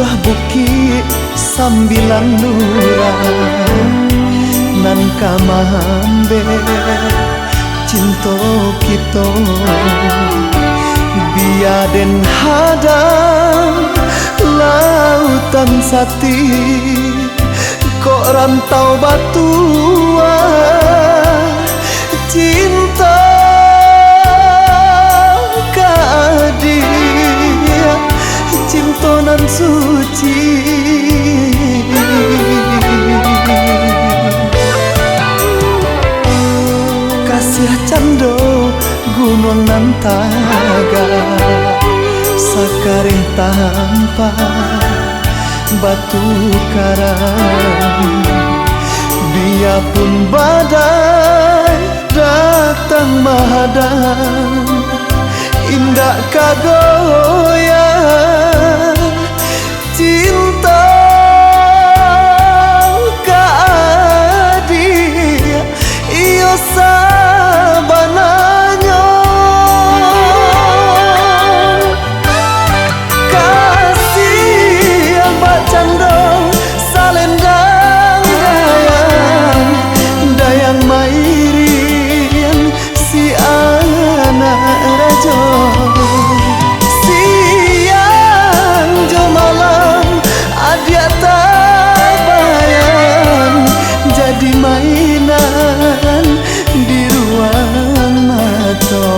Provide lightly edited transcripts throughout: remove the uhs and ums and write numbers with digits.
Munggah bukit sambilan lura nan kamambe cinta kita biaden hadang lautan sati kok rantau batua cinta kadia cinta nan suci kasih cando gunung nan taga sakareh tanpa batu karang biarpun badai datang menghadang indah kagoyang cinta kaadia iyo sabananya kasih yang bacandong salendang dayang mairian si anak rajo siang jo malam adia tabayan jadi mainan di ruang mata.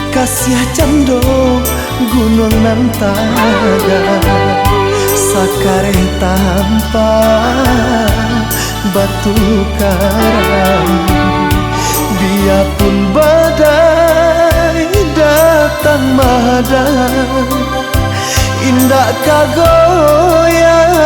Kasih cando gunung nan taga sakareh tanpa batu karang biarpun badai datang menghadang indah kagoyang